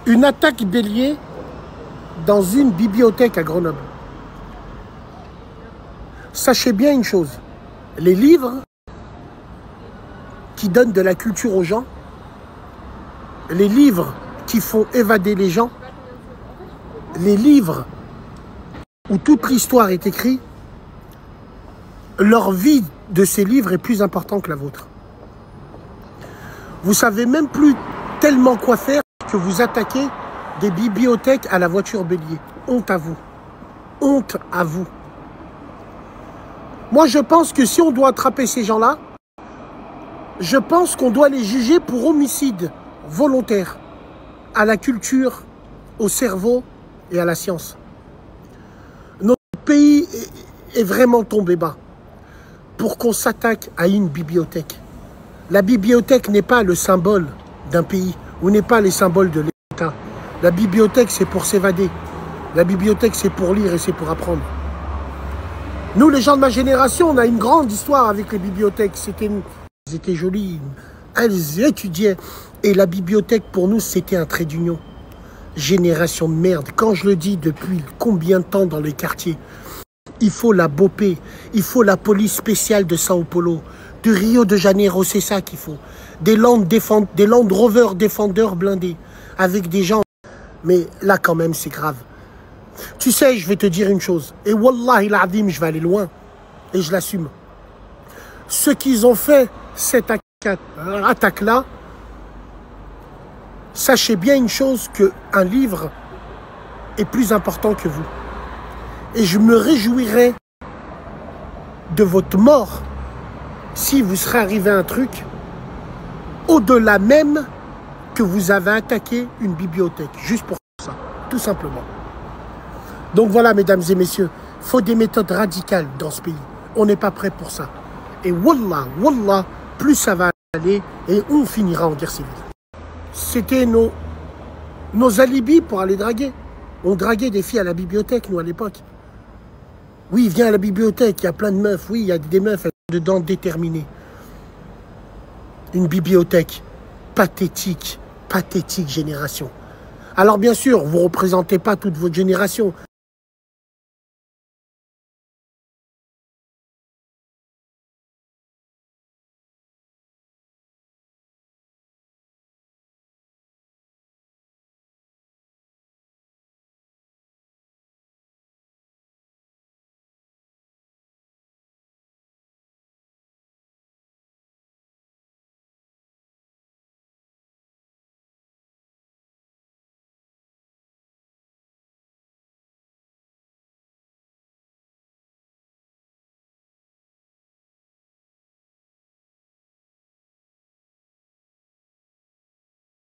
Une attaque bélier dans une bibliothèque à Grenoble. Sachez bien une chose, les livres qui donnent de la culture aux gens, les livres qui font évader les gens, les livres où toute l'histoire est écrite, leur vie de ces livres est plus importante que la vôtre. Vous savez même plus tellement quoi faire que vous attaquez des bibliothèques à la voiture bélier. Honte à vous. Honte à vous. Moi, je pense que si on doit attraper ces gens-là, je pense qu'on doit les juger pour homicide volontaire à la culture, au cerveau et à la science. Notre pays est vraiment tombé bas pour qu'on s'attaque à une bibliothèque. La bibliothèque n'est pas le symbole d'un pays ou n'est pas le symbole de l'État. La bibliothèque, c'est pour s'évader. La bibliothèque, c'est pour lire et c'est pour apprendre. Nous, les gens de ma génération, on a une grande histoire avec les bibliothèques. Elles étaient jolies, elles étudiaient. Et la bibliothèque, pour nous, c'était un trait d'union. Génération de merde. Quand je le dis depuis combien de temps dans les quartiers, il faut la BOPE, il faut la police spéciale de Sao Paulo, de Rio de Janeiro, c'est ça qu'il faut. Des Land Rover défendeurs blindés, avec des gens. Mais là, quand même, c'est grave. Tu sais, je vais te dire une chose. Et Wallahi l'Adim, je vais aller loin. Et je l'assume. Ceux qui ont fait cette attaque-là, sachez bien une chose, qu'un livre est plus important que vous. Et je me réjouirai de votre mort si vous serez arrivé à un truc au-delà même que vous avez attaqué une bibliothèque. Juste pour ça, tout simplement. Donc voilà, mesdames et messieurs, il faut des méthodes radicales dans ce pays. On n'est pas prêt pour ça. Et wallah, wallah, plus ça va aller et on finira en guerre civile. C'était nos alibis pour aller draguer. On draguait des filles à la bibliothèque, nous, à l'époque. Oui, viens à la bibliothèque, il y a plein de meufs. Oui, il y a des meufs dedans déterminées. Une bibliothèque pathétique, pathétique génération. Alors bien sûr, vous ne représentez pas toute votre génération.